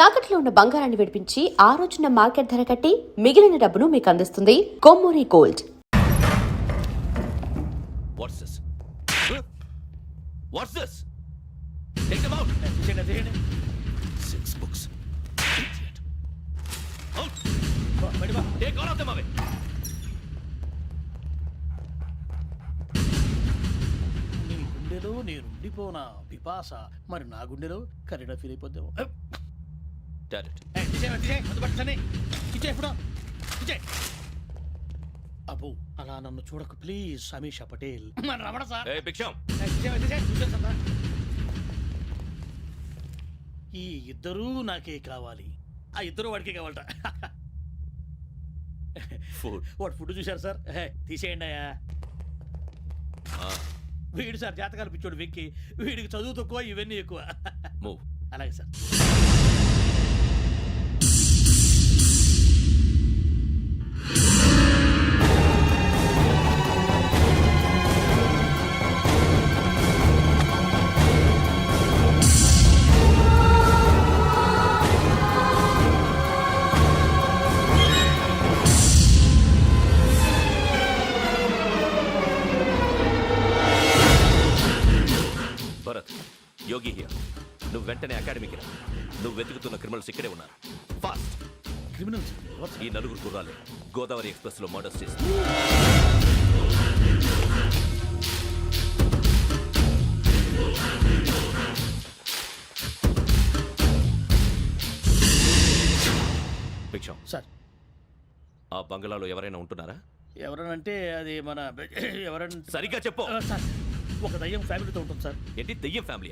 తాకట్లో ఉన్న బంగారాన్ని విడిపించి ఆ రోజున మార్కెట్ ధర కట్టి మిగిలిన డబ్బును మీకు అందిస్తుంది Kommuri gold. What's this? What's this? Take them out. Six books. Idiot. Out. Take all of them away. నీ గుండెలో నేనుండిపోనా పిపాస, మరి నా గుండెలో కరీడా ఫీల్ అయిపోద్దాము. Got it. అబ్బో అలా నన్ను చూడకు please Sameesha Patel. Hey, Biksham. ఈ ఇద్దరూ నాకే కావాలి, ఆ ఇద్దరు వాడికే కావాలట. Food. వాడు ఫుడ్ చూశారు సార్, తీసేయండి అయ్యా. వీడు సార్ జాతకాలు పిచ్చోడు వెక్కి, వీడికి చదువు తక్కువ ఇవన్నీ ఎక్కువ. Move. అలాగే సార్. Bharat, Yogi here. నువ్వు వెంటనే అకాడమీకి రా. నువ్వు వెతుకుతున్న క్రిమినల్స్ ఇక్కడే ఉన్నారు. ఫాస్ట్. క్రిమినల్స్ ఈ నలుగురు గుర్రాలే గోదావరి ఎక్స్ప్రెస్ లో మర్డర్స్ చేసి. భిక్షం సార్. ఆ బంగ్లాలో ఎవరైనా ఉంటున్నారా? ఎవరనంటే అది మన ఎవరంటే సరిగ్గా చెప్పు. సార్, ఒక దయ్యం ఫ్యామిలీతో ఉంటుంది సార్. ఏంటి దెయ్యం ఫ్యామిలీ?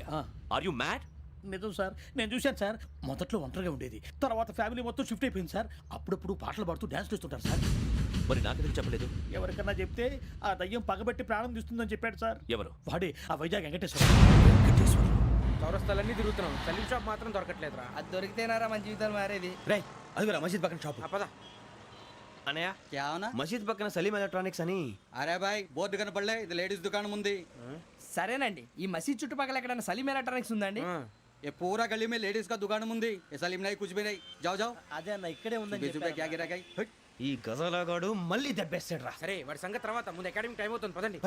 Are you mad? నిజం సార్, నేను చూశాను సార్. మొదట్లో ఒంటరిగా ఉండేది, తర్వాత ఫ్యామిలీ మొత్తం షిఫ్ట్ అయిపోయింది సార్. అప్పుడప్పుడు పాటలు పాడుతూ డ్యాన్స్ చేస్తుంటారు సార్. మరి నాకెందుకు చెప్పలేదు? ఎవరికన్నా చెప్తే ఆ దయ్యం పగబెట్టి ప్రాణం తీస్తుందని చెప్పాడు సార్. ఎవరు? వాడే ఆ వైజాగ్ వెంకటేశ్వర. చౌరస్తాలన్నీ తిరుగుతున్నాం, సలీం షాప్ మాత్రం దొరకట్లేదురా. అది దొరికితేనారా మన జీవితాలు మారేది. రేయ్, అదిగురా మసీద్ పక్కన షాప్. పద. అనయ్య, క్యా అవునా? మసీద్ పక్కన సలీం ఎలక్ట్రానిక్స్ అని. అరే బాయ్, బోర్డు కనపడలే, ఇది లేడీస్ దుకాణం ఉంది. సరేనండి, ఈ మసీద్ చుట్టుపక్కల ఎక్కడైనా సలీం ఎలక్ట్రానిక్స్ ఉందండి? ये पूरा गली में लेडीज का दुकान मुंदी, ये सलीम नहीं कुछ भी नहीं. जाओ जाओ. అదే అన్న ఇక్కడే ఉందని बीस रुपए क्या गिरा गई. ఈ గజాలగాడు మళ్ళీ దెబ్బేస్తాడు రా. సరే, వాడి సంగతి తర్వాత, ముందు అకాడమిక్ టైం అవుతుంది, పదండి.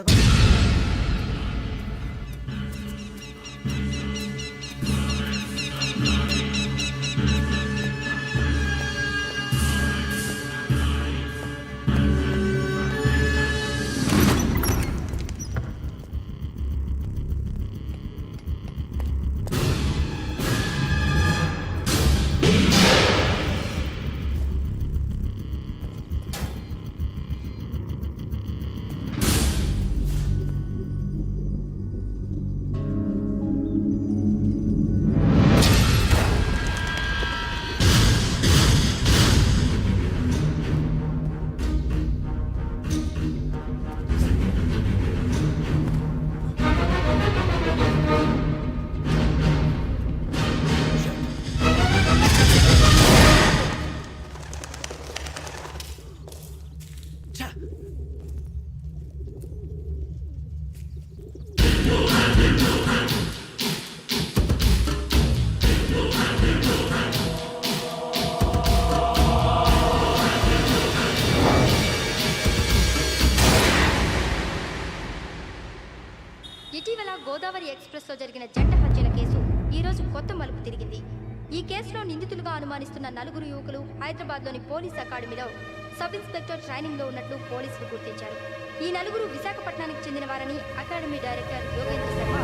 ఇటీవల గోదావరి ఎక్స్ప్రెస్ లో జరిగిన జంట హత్యల కేసు ఈ రోజు కొత్త మలుపు తిరిగింది. ఈ కేసులో నిందితులుగా అనుమానిస్తున్న నలుగురు యువకులు హైదరాబాద్లోని పోలీస్ అకాడమీలో సబ్ ఇన్స్పెక్టర్ ట్రైనింగ్ లో ఉన్నట్లు పోలీసులు గుర్తించారు. ఈ నలుగురు విశాఖపట్నానికి చెందిన వారని అకాడమీ డైరెక్టర్ యోగేంద్ర శర్మ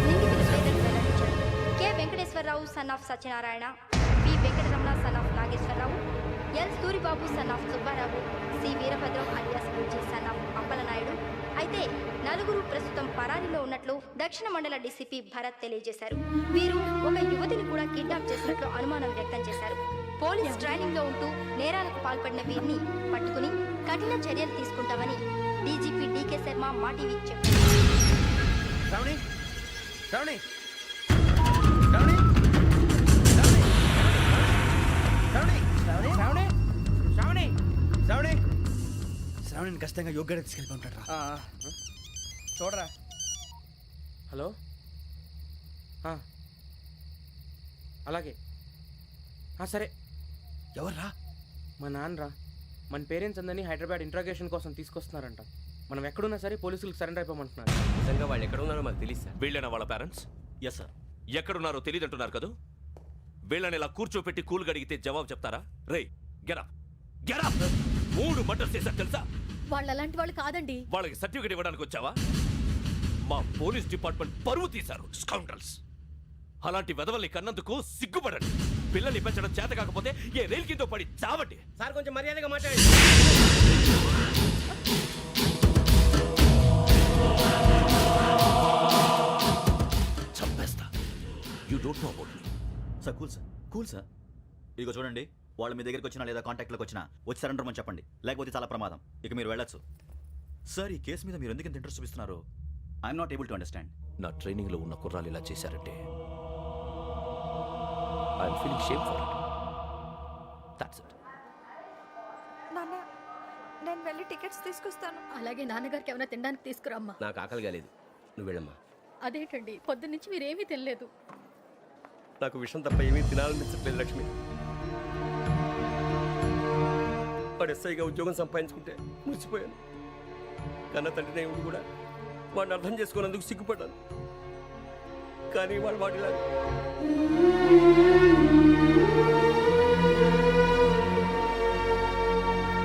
నిందితుల పేర్లను వెల్లడించారు. K Venkateswararao son of Satyanarayana, P Venkataramana son of Nageswararao, L Suribabu son of Subbarao, C Veerabhadram alias Bujji son of Appalanaidu. అయితే నలుగురు ప్రస్తుతం పరారీలో ఉన్నట్లు దక్షిణ మండల డీసీపీ భరత్ తెలియజేశారు. వీరు ఒక యువతిని కూడా కిడ్నాప్ చేసినట్లు అనుమానం వ్యక్తం చేశారు. పోలీస్ ట్రైనింగ్ లో ఉంటూ నేరాలకు పాల్పడిన వీరిని పట్టుకుని కఠిన చర్యలు తీసుకుంటామని డీజీపీ డీకే శర్మ మా టీవీకి చెప్పారు. శ్రావణి, శ్రావణి, శ్రావణి, శ్రావణి, శ్రావణి, శ్రావణిని ఖచ్చితంగా యోగ్యత తీసుకెళ్ళి ఉంటాడు రా. చూడరా. హలో, అలాగే సరే. ఎవర్రా? మా నాన్నరా. మన పేరెంట్స్ అందరినీ హైదరాబాద్ ఇంట్రాగేషన్ కోసం తీసుకొస్తున్నారంట. మనం ఎక్కడున్నా సరే పోలీసులకు సరెండర్ అయిపోమంటున్నారు. నిజంగా వాళ్ళు ఎక్కడ ఉన్నారో మాకు తెలియదు సార్. వీళ్ళేనా వాళ్ళ పేరెంట్స్? Yes sir. ఎక్కడున్నారో తెలియదంటున్నారు కదా. వీళ్ళని ఇలా కూర్చోపెట్టి కూల్ గడిగితే జవాబు చెప్తారా? రేయ్ గెటప్ గెటప్. 3 మర్డర్స్ చేశారు తెలుసా? వాళ్ళు అలాంటి వాళ్ళు కాదండి. వాళ్ళకి సర్టిఫికేట్ ఇవ్వడానికి వచ్చావా? మా పోలీస్ డిపార్ట్మెంట్ పరువు తీశారు స్కౌండ్రల్స్. అలాంటి వెధవల్ని కన్నందుకు సిగ్గుపడండి. పిల్లల్ని పెంచడం చేత కాకపోతే ఏ రైలు కింద పడి చావండి. సార్ కొంచెం మర్యాదగా మాట్లాడండి. చంపేస్తా. You don't know about me. Sir cool sir. ఇదిగో చూడండి, వాళ్ళు మీ దగ్గరికి వచ్చినా లేదా కాంటాక్ట్లోకి వచ్చినా వచ్చి సరెండర్ అని చెప్పండి, లేకపోతే చాలా ప్రమాదం. ఇక మీరు వెళ్ళొచ్చు. సార్, ఈ కేసు మీద మీరు ఎందుకు ఇంత ఇంట్రెస్ట్ చూపిస్తున్నారు? I'm not able to understand. నా ట్రైనింగ్ లో ఉన్న కుర్రాలు ఇలా చేశారంటే I'm feeling shame for it. That's it. నాన్న, నేను వెళ్ళి టికెట్స్ తీసుకొస్తాను. అలాగే నాన్నగారికి ఏమైనా తినడానికి తీసుకురమ్మా. నాకు ఆకలి కాలేదు, నువ్వు వెళ్ళమ్మా. అదేంటండి, పొద్దున్నుంచి మీరేమీ తినలేదు. నాకు విషయం తప్ప ఏమీ తినాలనిపించట్లేదు లక్ష్మి. వాడు ఎస్ఐగా ఉద్యోగం సంపాదించుకుంటే మురిసిపోయాను. కన్న తండ్రినే ఉండి కూడా వాడిని అర్థం చేసుకున్నందుకు సిగ్గుపడ్డాను. కానీ వాడిలా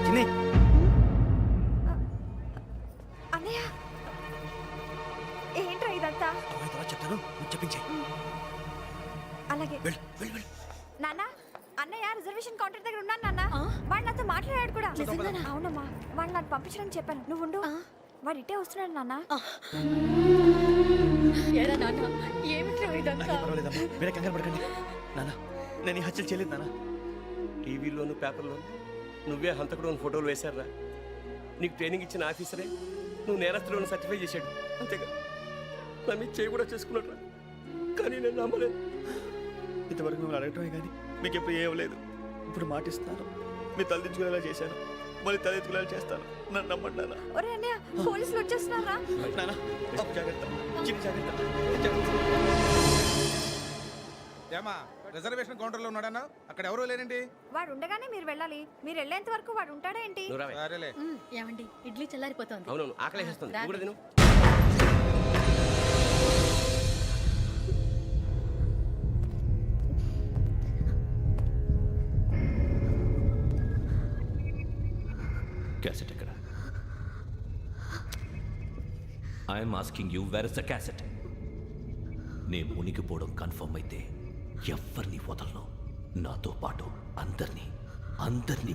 చిన్ని, అన్నయ్య, ఏంట్రా ఇదంతా? చెప్తాను, నువ్వు చెప్పించే. అలాగే. వెళ్ళు వెళ్ళు వెళ్ళు. నాన్న, అన్నయ్య రిజర్వేషన్ కౌంటర్ దగ్గర ఉన్నాను నాన్న. వాడు నాతో మాట్లాడాడు కూడా. అవునమ్మా, వాడు నాకు పంపించడం చెప్పాను. నువ్వు ఉండు, వాడు ఇట్టే వస్తున్నాడు నాన్న. పర్వాలేదమ్మా, మీరే కంగారు పడకండి. నాన్న, నేను ఈ హత్యలు చేయలేదు నాన్న. టీవీలోను పేపర్లోను నువ్వే హంతకుడు అని ఫోటోలు వేశారా? నీకు ట్రైనింగ్ ఇచ్చిన ఆఫీసరే నువ్వు నేరస్తులను సర్టిఫై చేశాడు. అంతేగా, నా మీద చేయి కూడా చేసుకున్నట్రా. కానీ నేను నమ్మలేదు. ఇంతవరకు మిమ్మల్ని అడగటమే కానీ మీకు ఎప్పుడు ఏమలేదు. ఇప్పుడు మాటిస్తున్నాను, మీరు తలదించుకునేలా చేశాను, మళ్ళీ తలెత్తుకునేలా చేస్తాను. నన్ను నమ్మండి నాన్న. ఒరే అన్నయ్య, పోలీసులు వచ్చేస్తున్నారా? నాన్న, జాగ్రత్త, చిన్న జాగ్రత్త. ఏమా రిజర్వేషన్ కౌంటర్లో ఉన్నాడన్నా? అక్కడ ఎవరూ లేనండి. వాడు ఉండగానే మీరు వెళ్ళాలి. మీరు వెళ్ళేంత వరకు వాడు ఉంటాడా ఏంటి? నువ్వు రావే. సరేలే. ఏమండి, ఇడ్లీ చల్లారిపోతుంది. అవునవును, ఆకలేస్తుంది. నువ్వు కూడా తిను. క్యాసెట్ ఎక్కడ? I'm asking you, where is the cassette? నే మునిగిపోవడం కన్ఫర్మ్ అయితే ఎవ్వరిని వదలను. నాతో పాటు అందరినీ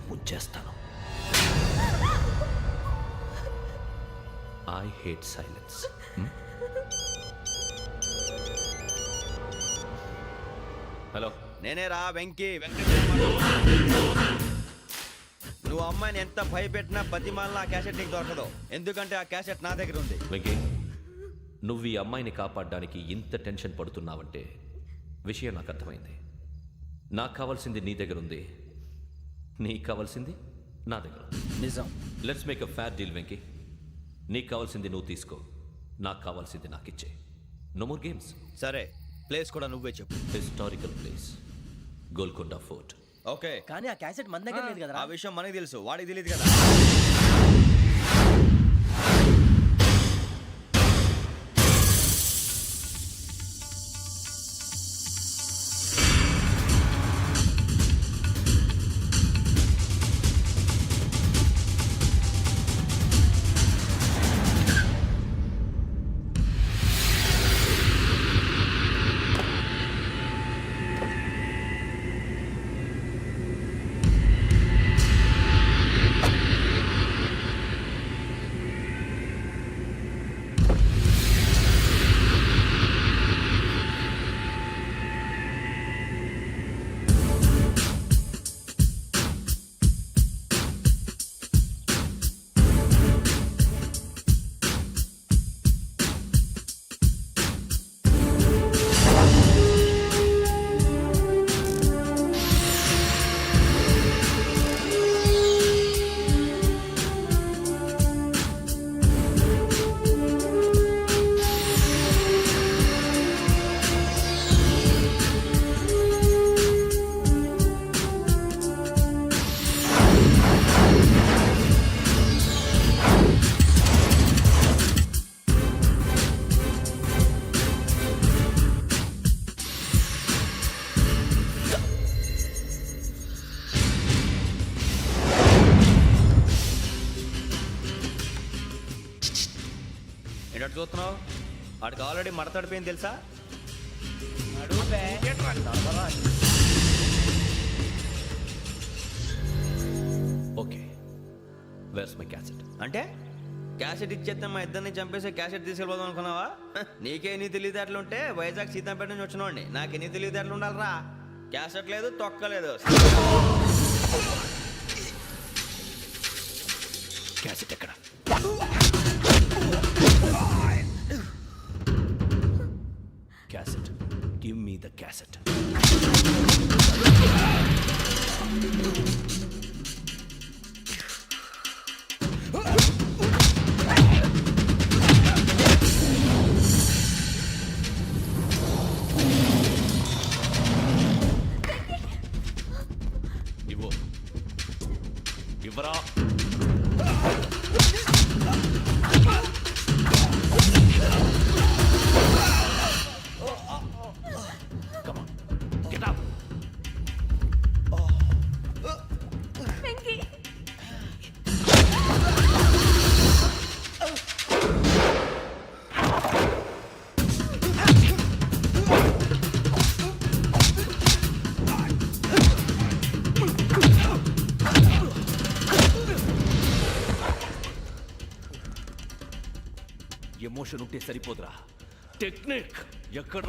ముంచేస్తాను. I hate silence. హలో, నేనే రా, వెంకీ. నువ్వు అమ్మాయిని ఎంత భయపెట్టినా బతిమాలిన ఆ క్యాసెట్ నీకు దొరకదు. ఎందుకంటే ఆ క్యాసెట్ నా దగ్గర ఉంది. వెంకీ, నువ్వు ఈ అమ్మాయిని కాపాడడానికి ఇంత టెన్షన్ పడుతున్నావంటే విషయం నాకు అర్థమైంది. నాకు కావాల్సింది నీ దగ్గర ఉంది, నీకు కావాల్సింది నా దగ్గర. నిజం. Let's make a fair deal Venky. నీకు కావాల్సింది నువ్వు తీసుకో, నాకు కావాల్సింది నాకు ఇచ్చే. No more games. సరే, ప్లేస్ కూడా నువ్వే చెప్పు. Historical place, Golconda fort. Okay, కానీ ఆ క్యాసెట్ మన దగ్గర లేదు కదా. ఆ విషయం మనకి తెలుసు, వాడికి తెలియదు కదా. చూస్తున్నావు? వాడికి ఆల్రెడీ మడతడిపోయింది తెలుసా? Okay, where's my cassette? అంటే క్యాసెట్ ఇచ్చేస్తే మా ఇద్దరిని చంపేసి క్యాసెట్ తీసుకెళ్ళిపోదాం అనుకున్నావా? నీకే ఎన్ని తెలివితేటలు ఉంటే వైజాగ్ సీతంపేట నుంచి వచ్చినోడిని నాకు ఎన్ని తెలివితేటలు ఉండాలరా? క్యాసెట్ లేదు, తొక్కలేదు. క్యాసెట్ ఎక్కడ? Cassette, give me the cassette. ఇవ్వు, ఇవ్వరా. Come on, get up. Emotion ఉంటే సరిపోదురా, టెక్నిక్ ఎక్కడ?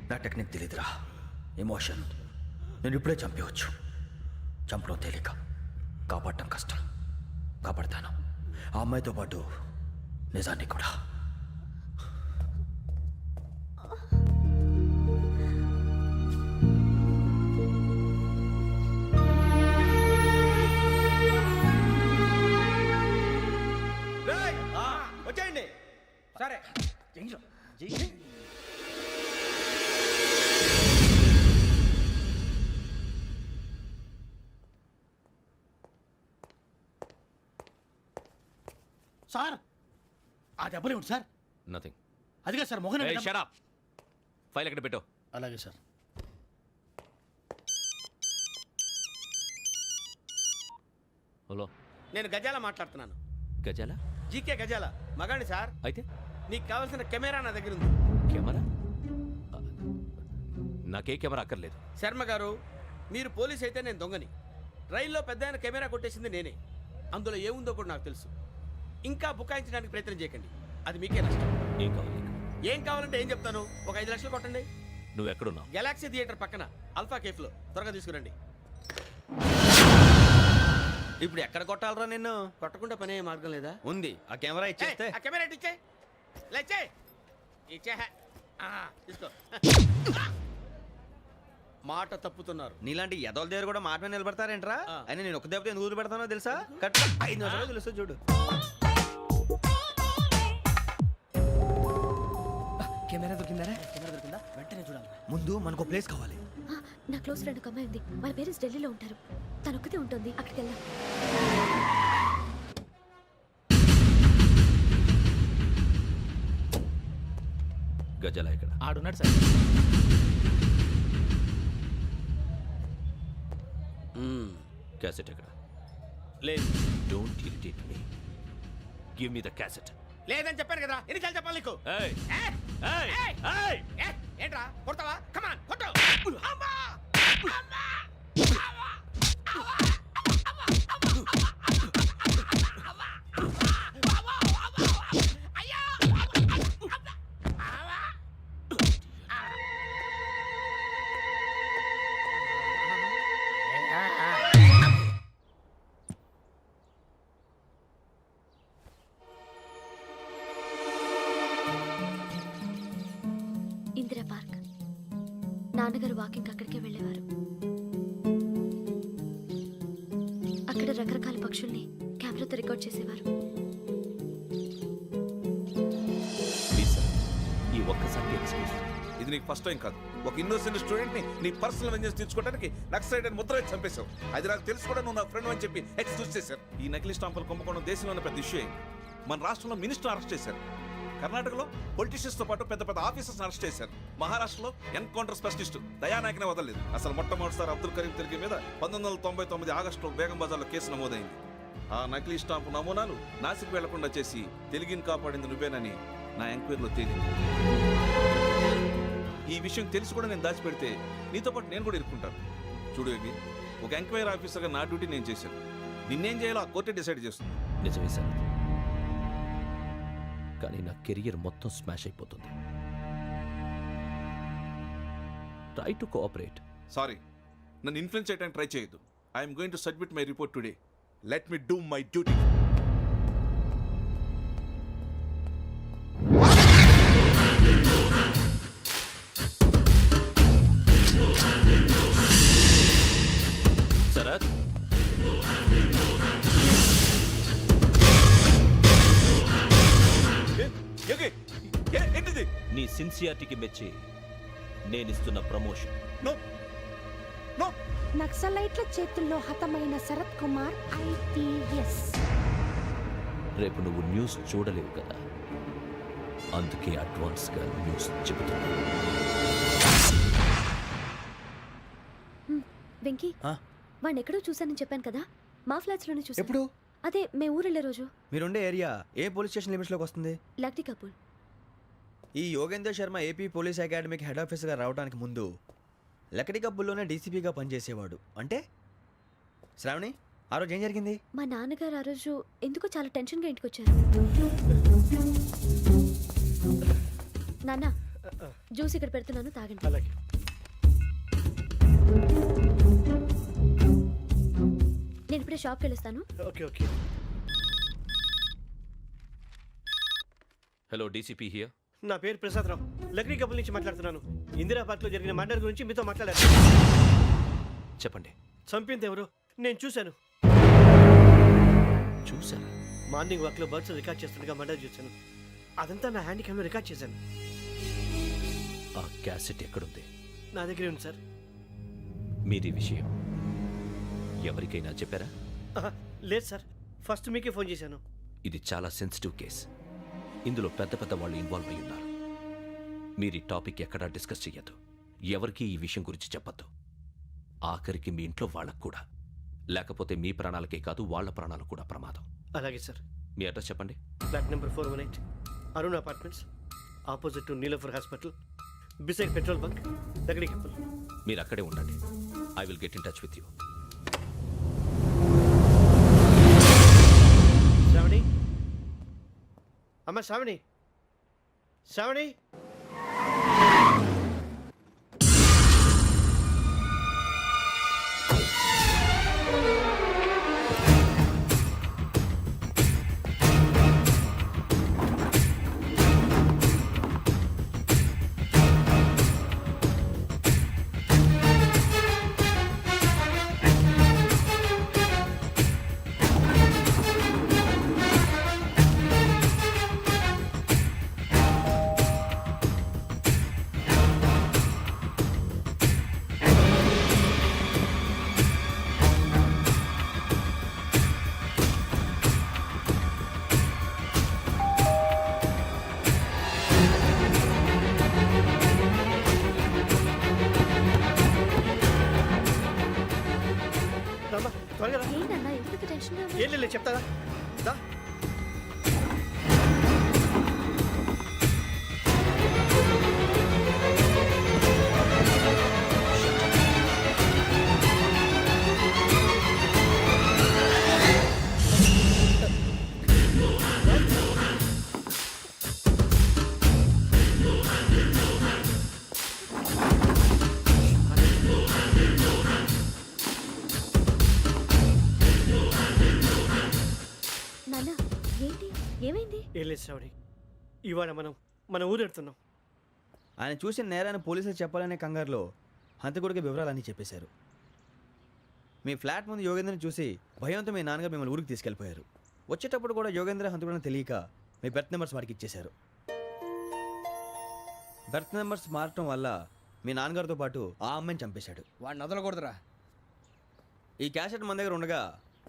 నా టెక్నిక్ తెలీదురా, ఎమోషన్. నేను ఇప్పుడే చంపేవచ్చు. చంపడం తేలిక, కాపాడటం కష్టం. కాపాడతాను ఆ అమ్మాయితో పాటు నిజాన్ని కూడా. వచ్చేయండి. సరే సార్, ఆ దెబ్బలు ఏమిటి సార్? నథింగ్. అదిగా సార్ మొహన. Shut up. ఫైల్ ఎక్కడ పెట్టు? అలాగే సార్. హలో, నేను గజాల మాట్లాడుతున్నాను. గజాల? జీకే గజాల మగాడి సార్. అయితే నీకు కావాల్సిన కెమెరా నా దగ్గర ఉంది. కెమెరా? నాకే కెమెరా అక్కర్లేదు. శర్మ గారు, మీరు పోలీస్ అయితే నేను దొంగని. రైల్లో పెద్ద ఆయన కెమెరా కొట్టేసింది నేనే. అందులో ఏముందో కూడా నాకు తెలుసు. ఇంకా బుకాయించడానికి ప్రయత్నం చేయకండి, అది మీకే నష్టం. ఏం కావాలి నీకు? ఏం కావాలంటే ఏం చెప్తాను. ఒక 5 లక్షలు కొట్టండి. నువ్వు ఎక్కడున్నావు? గెలాక్సీ థియేటర్ పక్కన అల్ఫా కేఫ్లో. త్వరగా తీసుకురండి. ఇప్పుడు ఎక్కడ కొట్టాలరా నిన్ను? కొట్టకుండా పనే మార్గం లేదా? ఉంది. ఆ కెమెరా ఇచ్చేస్తే. ఆ కెమెరా ఇచ్చే లేచే ఇచ్చే. తీసుకో. మాట తప్పుతున్నారు. నీలాంటి ఎదల దగ్గర కూడా మాట మీద నిలబడతారేంట్రా? ఆ. అయినా నేను ఒక దెబ్బతో ఎందుకు పెడతానో తెలుసా? కట్ 5 నిమిషాలు తెలుసు చూడు. కెమెరా దొరికిందా? వెంటనే చూడాలి. ముందు మనకు ప్లేస్ కావాలి. నా క్లోజ్ ఫ్రెండ్ ఒక అమ్మాయి ఉంది. వాళ్ళ పేరెంట్స్ ఢిల్లీలో ఉంటారు. తను ఒక్కతే ఉంటుంది. అక్కడికి వెళ్దాం. గజాల ఎక్కడ? ఆడున్నాడు సార్. క్యాసెట్ ఎక్కడ? లేదు. Don't irritate me. Give me the cassette. లేదని చెప్పాను కదా, ఎన్నిసార్లు చెప్పాలి నీకు? ఏయ్ ఏయ్! ఏయ్ ఏయ్! ఏయ్! ఏయ్! ఏంట్రా కొడతావా? కమాన్ కొట్టు. అమ్మా! అమ్మా! ఇందిరా పార్క్. నాన్నగారు వాకింగ్ అక్కడికే వెళ్ళేవారు. పక్షుల్ని కెమెరాతో రికార్డ్ చేసేవారు. ప్లీజ్ సార్ ఈ ఒక్కసారి ఎక్స్క్యూజ్. ఇది నీకు ఫస్ట్ టైం కాదు. ఒక ఇన్నోసెంట్ స్టూడెంట్ ని నీ పర్సనల్ వెంజెన్స్ తీర్చుకోవడానికి నక్సలైట్ అని ముద్ర వేసి చంపేశావు. అది నాకు తెలుసు కూడా నువ్వు నా ఫ్రెండ్ అని చెప్పి ఎక్స్క్యూజ్ చేశారు. ఈ నకిలీ స్టాంపులు కుంభకోణం దేశంలోనే పెద్ద ఇష్యూ అయింది. మన రాష్ట్రంలో మినిస్టర్ అరెస్ట్ చేశారు. కర్ణాటకలో పొలిటీషియన్స్ తో పాటు పెద్ద పెద్ద ఆఫీసర్స్ అరెస్ట్ చేశారు. మహారాష్ట్రలో ఎన్కౌంటర్ స్పెషలిస్ట్ దయానాయకనే వదలలేదు. అసలు మొట్టమొదటిసారి అబ్దుల్ కరీం తిరిగి మీద 1999 ఆగస్టులో బేగం బజార్లో కేసు నమోదైంది. ఆ నకిలీ స్టాంపు నమూనాలు నాసిక్ వెళ్లకుండా చేసి తెలుగుని కాపాడింది నువ్వేనని నా ఎంక్వైరీలో తేలింది. ఈ విషయం తెలిసి కూడా నేను దాచిపెడితే నీతో పాటు నేను కూడా ఇరుక్కుంటాను. చూడు యోగి, ఒక ఎంక్వైరీ ఆఫీసర్గా నా డ్యూటీ నేను చేశాను. నిన్నేం చేయాలో ఆ కోర్టే డిసైడ్ చేస్తుంది. నిజమే సార్, కానీ నా కెరియర్ మొత్తం స్మాష్ అయిపోతుంది. Try to cooperate. సారీ, నన్ను ఇన్ఫ్లుయెన్స్ చేయడానికి ట్రై చేయొద్దు. I'm going to submit my report today. Let me do my duty. Sharath, ఏంటిది? నీ సిన్సియారిటీకి మెచ్చి నేనిస్తున్న ప్రమోషన్. No no. నక్సలైట్ల చేతుల్లో హతమైన శరత్ కుమార్ IPS. రేపు నువ్వు న్యూస్ చూడలేవు కదా, అందుకే అడ్వాన్స్గా న్యూస్ చెబుతున్నా. వెంకీ, వాడిని ఎక్కడో చూశానని చెప్పాను కదా, మా ఫ్లాట్స్ లోనే చూసాను. ఎప్పుడు? అదే మేము ఊరెళ్ళే రోజు. మీరుండే ఏరియా ఏ పోలీస్ స్టేషన్ లిమిట్స్లోకి వస్తుంది? లక్టీ కపూర్. ఈ యోగేందర్ శర్మ ఏపీ పోలీస్ అకాడమీకి హెడ్ ఆఫీసర్గా రావడానికి ముందు లకడి కబ్బుల్లోనే డీసీపీగా పనిచేసేవాడు. అంటే శ్రావణి, ఆ రోజు ఏం జరిగింది? మా నాన్నగారు ఆ రోజు ఎందుకో చాలా టెన్షన్గా ఇంటికి వచ్చారు. నాన్న, జ్యూస్ ఇక్కడ పెడుతున్నాను, తాగండి. అలాగే. నేను ఇప్పుడే షాప్కి వెళ్ళొస్తాను. Okay okay. Hello, DCP here. నా పేరు ప్రసాదరావు, లక్డీ కపుల్ నుంచి మాట్లాడుతున్నాను. ఇందిరా పార్క్లో జరిగిన మర్డర్ గురించి మీతో మాట్లాడారు. చెప్పండి. చంపింది ఎవరు? నేను చూశాను. చూసారా? మార్నింగ్ వాక్లో బర్డ్స్ రికార్డ్ చేస్తుండగా మర్డర్ చూశాను. అదంతా నా హ్యాండ్ క్యామ్లో రికార్డ్ చేశాను. ఆ క్యాసెట్ ఎక్కడుంది? నా దగ్గరే ఉంది సార్. మీరు ఈ విషయం ఎవరికైనా చెప్పారా? లేదు సార్, ఫస్ట్ మీకే ఫోన్ చేశాను. ఇది చాలా సెన్సిటివ్ కేస్. ఇందులో పెద్ద పెద్ద వాళ్ళు ఇన్వాల్వ్ అయి ఉన్నారు. మీరు ఈ టాపిక్ ఎక్కడా డిస్కస్ చెయ్యొద్దు. ఎవరికీ ఈ విషయం గురించి చెప్పొద్దు. ఆఖరికి మీ ఇంట్లో వాళ్ళకు కూడా. లేకపోతే మీ ప్రాణాలకే కాదు, వాళ్ళ ప్రాణాలు కూడా ప్రమాదం. అలాగే సార్. మీ అడ్రస్ చెప్పండి. Flat number 418, Arun apartments, opposite to Niloufer hospital, beside petrol bunk, Lakdi Kapul. మీరు అక్కడే ఉండండి. I will get in touch with you. Shravani, అమ్మ శ్రావణి, శ్రావణి. త్వరగా రా. ఏంటన్నా ఎందుకు టెన్షన్గా ఉంది? ఏం లేదు, చెప్తారా? దా. నాన్న, ఏంటి, ఏమైంది? ఏం లేదు శ్రావణి, ఇవాళ మనం మన ఊరెడుతున్నాం. ఆయన చూసిన నేరాన్ని పోలీసులు చెప్పాలనే కంగారులో హంతకుడికి వివరాలన్నీ చెప్పేశారు. మీ ఫ్లాట్ ముందు యోగేంద్రని చూసి భయంతో మీ నాన్నగారు మిమ్మల్ని ఊరికి తీసుకెళ్ళిపోయారు. వచ్చేటప్పుడు కూడా యోగేంద్ర హంతకుడని తెలియక మీ బెర్త్ నెంబర్స్ వాడికి ఇచ్చేశారు. బెర్త్ నెంబర్స్ మారటం వల్ల మీ నాన్నగారితో పాటు ఆ అమ్మాయిని చంపేశాడు. వాడిని వదలకూడదురా. ఈ క్యాసెట్ మన దగ్గర ఉండగా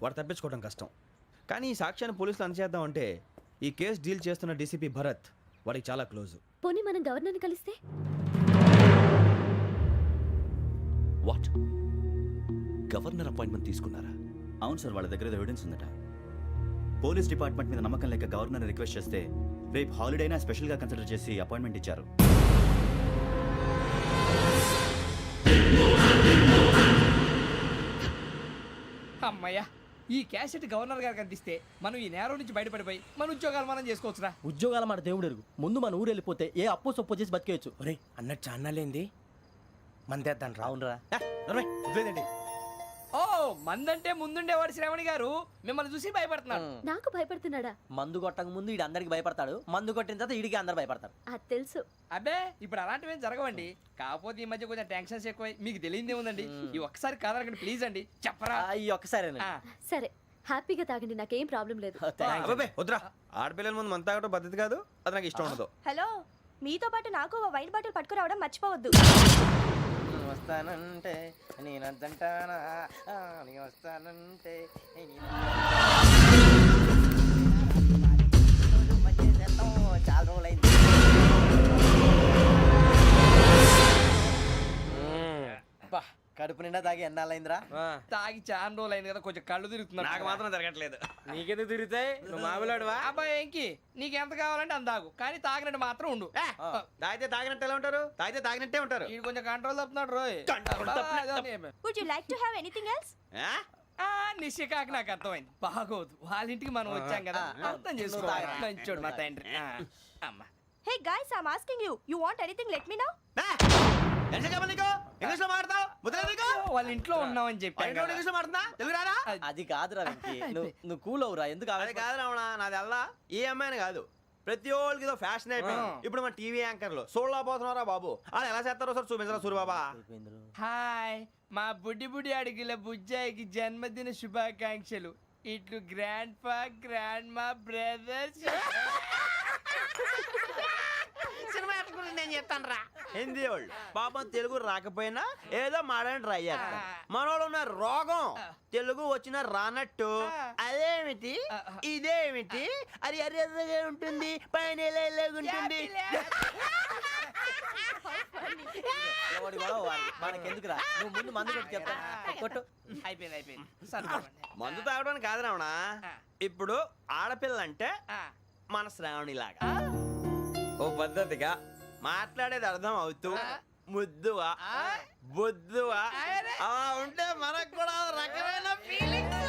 వాడు తప్పించుకోవడం కష్టం. కానీ ఈ సాక్ష్యాన్ని పోలీసులు అందజేద్దాం అంటే ఈ కేసు డీల్ చేస్తున్న డీసీపీ భరత్ వాడికి చాలా క్లోజ్. పోనీ మనం గవర్నర్ని కలిస్తే? వాట్? గవర్నర్ అపాయింట్మెంట్ తీసుకున్నారా? అవును సార్, వాళ్ళ దగ్గర ఎవిడెన్స్ ఉందట. పోలీస్ డిపార్ట్మెంట్ మీద నమ్మకం లేక గవర్నర్ రిక్వెస్ట్ చేస్తే రేపు హాలిడేనా స్పెషల్గా కన్సిడర్ చేసి అపాయింట్మెంట్ ఇచ్చారు. అమ్మయ్యా, ఈ క్యాసెట్ గవర్నర్ గారికి అందిస్తే మనం ఈ నేరం నుంచి బయటపడిపోయి మన ఉద్యోగాలు మనం చేసుకోవచ్చురా. ఉద్యోగాల మాట దేవుడు ఎరుగు. ముందు మన ఊరు వెళ్ళిపోతే ఏ అప్పు సొప్పు చేసి బతికేయచ్చు. ఒరే అన్నట్టు చాన్నాలేంది మందేద్దాను రా. అవునరా? వదిలేదండి. ఓ మందంటే ముందుండేవాడు శ్రావణి గారు మిమ్మల్ని చూసి భయపడుతున్నాడు. నాకు భయపడుతున్నాడా? మందు కొట్టక ముందు ఈడు అందరికి భయపడతాడు, మందు కొట్టిన తర్వాత ఈడికి అందరు భయపడతారు. అది తెలుసు. అబ్బే ఇప్పుడు అలాంటివి ఏం జరగవండి. కాకపోతే ఈ మధ్య కొంచెం టెన్షన్స్ ఎక్కువై మీకు తెలియదే ఉందండి. ఈ ఒక్కసారి కాదనకండి ప్లీజ్ అండి, చెప్పరా. ఈ ఒక్కసారి సరే హ్యాపీగా తాగండి, నాకేం ప్రాబ్లం లేదు. అబ్బాబే వద్దురా, ఆడపిల్లల ముందు మంత తాగడం పద్ధతి కాదు, అది నాకు ఇష్టం ఉండదు. హలో, మీతో పాటు నాకు వైన్ బాటిల్ పట్టుకురావడం మర్చిపోవద్దు. వస్తానంటే నేనంటానా, నేను వస్తానంటే చాలా రోజులైంది. కడుపు నిండా తాగి ఎన్నాళ్ళైందిరా? తాగి చాలా రోజులు అయింది కదా, కొంచెం కళ్ళు తిరుగుతున్నాడు. నాకు మాత్రం జరగట్లేదు. నీకెందుకు తిరుగుతాయి? నువ్వు మామిలాడువా? అబ్బాయి ఏంకి నీకు ఎంత కావాలంటే అంత తాగు, కానీ తాగినట్టు మాత్రం ఉండు. తాగితే తాగినట్టు ఎలా ఉంటారు? తాగితే తాగినట్టే ఉంటారు. ఇది కొంచెం కంట్రోల్ తప్పుతున్నాడు రోయ్. Would you like to have anything else? నిశ్చికాకి నాకు అర్థమైంది. బాగోదు, వాళ్ళ ఇంటికి మనం వచ్చాం కదా, అర్థం చేసుకోవాలి. మంచోడు మా తండ్రి. అమ్మ hey guys, I am asking you, you want anything let me know. English లో మాట్లాడతావు? వాళ్ళ ఇంట్లో ఉన్నామని చెప్పాను. ఇంగ్లీష్ లో మాట్లాడుతున్నా? తెలుగు రాదా? అది కాదురా వెంకీ, నువ్వు కూల్ అవురా. ఎందుకు అది కాదు రావణా, నాది అల్లా ఏ అమ్మాయిని కాదు, ప్రతి ఒళ్ళకి ఏదో ఫ్యాషన్ అయిపోయింది. ఇప్పుడు మన టీవీ యాంకర్లు సోళ్ళ పోతున్నారా బాబు, వాళ్ళు ఎలా చేస్తారో సార్ చూపించరా సూరిబాబా. హాయ్, మా బుడ్డి బుడి అడిగిల బుజ్జాయికి జన్మదిన శుభాకాంక్షలు. ఇట్లు గ్రాండ్ ఫా గ్రాండ్ మా బ్రదర్స్. నేను చెప్తాను రా. హిందీ వాళ్ళు పాపం తెలుగు రాకపోయినా ఏదో మాడని ట్రై చేస్తారు. మనోళ్ళు ఉన్న రోగం తెలుగు వచ్చిన రానట్టు అదేమిటి ఇదేమిటి అది అరిగా ఉంటుంది, పైన ఉంటుంది. మనకెందుకురా, నువ్వు ముందు మందు కొట్టి చెప్తా. కొట్టు. అయిపోయింది. మందు తాగడానికి కాదు రావణ, ఇప్పుడు ఆడపిల్ల అంటే మన శ్రావణిలాగా ఓ పద్ధతిగా మాట్లాడేది అర్థం అవుతూ ముద్దువా బొద్దువా అలా ఉంటే మనకు కూడా రకమైన ఫీలింగ్స్.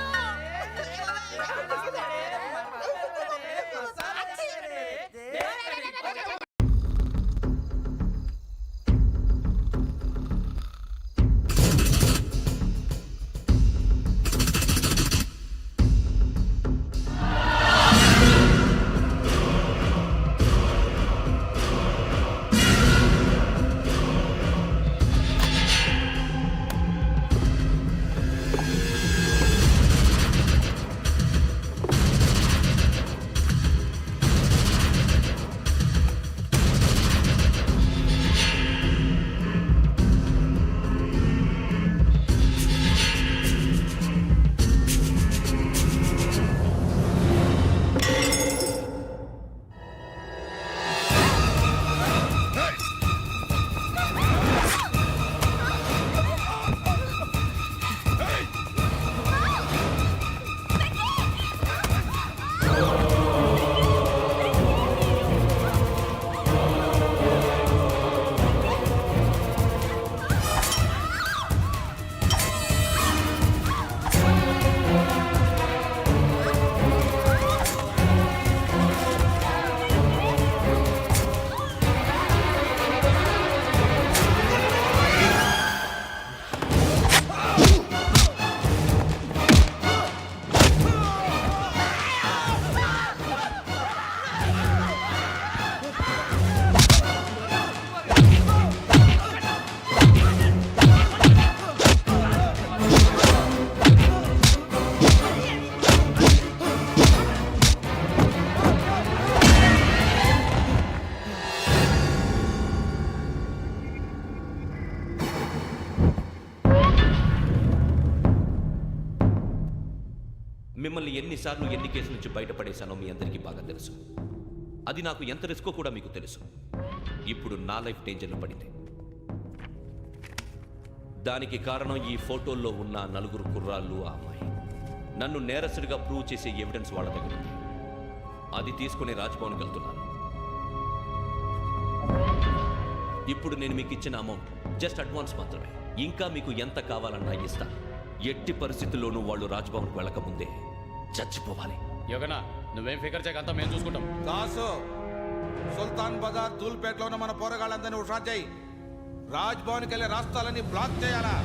ఎన్నిసార్లు ఎన్ని కేసుల నుంచి బయటపడేశానో మీ అందరికీ బాగా తెలుసు. అది నాకు ఎంత రిస్కో కూడా మీకు తెలుసు. ఇప్పుడు నా లైఫ్ డేంజర్లో పడింది. దానికి కారణం ఈ ఫోటోల్లో ఉన్న 4 కుర్రాళ్ళు, ఆ అమ్మాయి. నన్ను నేరస్తుడిగా ప్రూవ్ చేసే ఎవిడెన్స్ వాళ్ళ దగ్గర ఉంది. అది తీసుకుని రాజ్భవన్కి వెళ్తున్నాను. ఇప్పుడు నేను మీకు ఇచ్చిన అమౌంట్ జస్ట్ అడ్వాన్స్ మాత్రమే. ఇంకా మీకు ఎంత కావాలన్నా ఇస్తాను. ఎట్టి పరిస్థితుల్లోనూ వాళ్ళు రాజ్భవన్కి వెళ్ళకముందే చచ్చిపోవాలి. యోగనా, నువ్వేం ఫికర్ చేయకంతా మేము చూసుకుంటాం. దాసు, సుల్తాన్ బజార్ ధూల్పేటలో ఉన్న మన పోరగాళ్ళందరినీ హుషారు చేయి. రాజ్ భవన్కి వెళ్ళే రాష్ట్రాలని బ్లాక్ చేయాలా?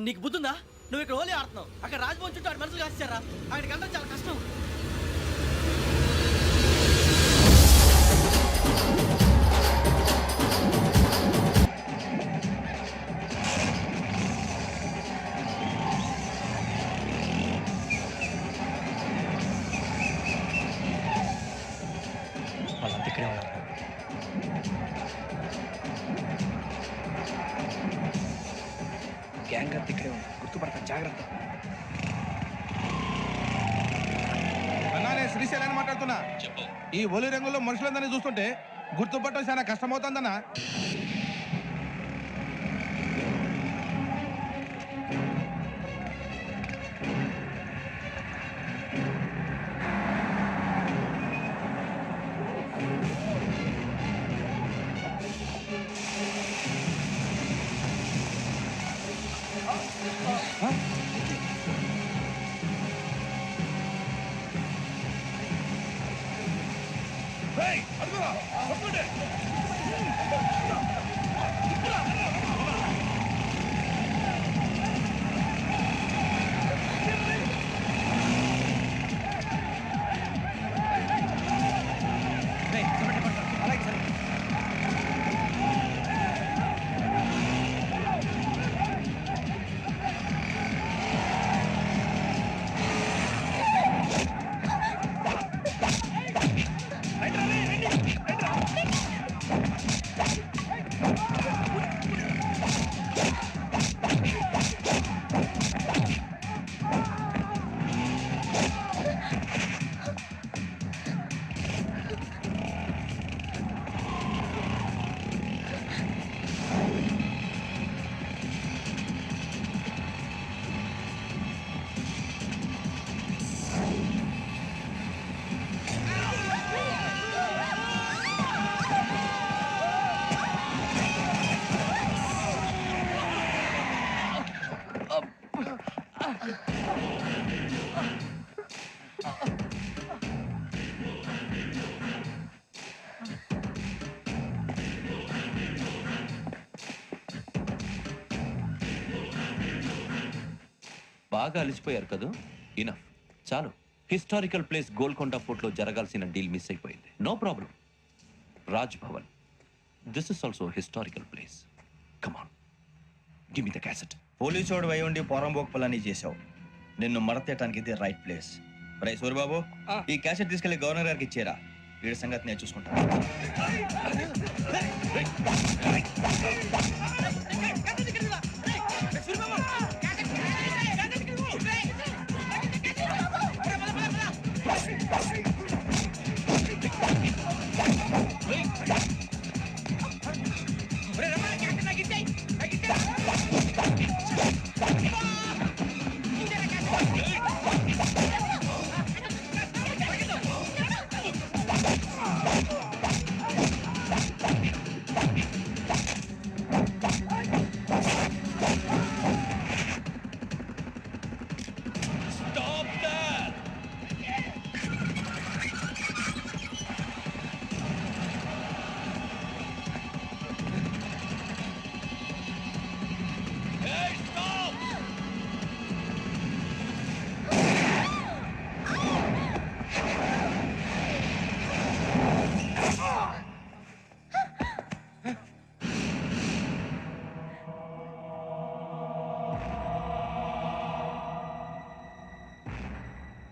నీకు బుద్ధుందా? నువ్వు ఇక్కడ హోలీ ఆడుతున్నావు, అక్కడ రాజ్భవన్ చుట్టూ ఆడి మనుషులు కాస్తారా? అక్కడికి వెళ్ళడం చాలా కష్టం. వాళ్ళంతా ఇక్కడే ఉన్నారు. గ్యాంగ్ అంతా ఇక్కడే ఉంది, గుర్తుపడతాను, జాగ్రత్త. అన్నానే శ్రీశైలాన్ని మాట్లాడుతున్నా. ఈ ఒలి రంగులో మనుషులందరినీ చూస్తుంటే గుర్తుపట్టడం చాలా కష్టమవుతుందన్నా. బాగా అలిసిపోయారు కదా? ఇనఫ్, చాలు. హిస్టారికల్ ప్లేస్ గోల్కొండ ఫోర్ట్లో జరగాల్సిన డీల్ మిస్ అయిపోయింది. No problem. Raj Bhavan, this is also historical place. Come on, give me the cassette. Police వాడు అయి ఉండి పోరంబోకు పలాన్ని చేసావు. నిన్ను మడతేయటానికి ఇది రైట్ ప్లేస్. రై సూరిబాబు, ఈ క్యాసెట్ తీసుకెళ్లి గవర్నర్ గారికి ఇచ్చేరా. వీడి సంగతి నేను చూసుకుంటాను.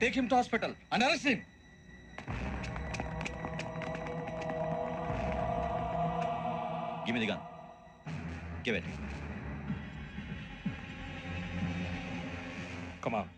Take him to hospital and arrest him. Give me the gun. Give it. Come on.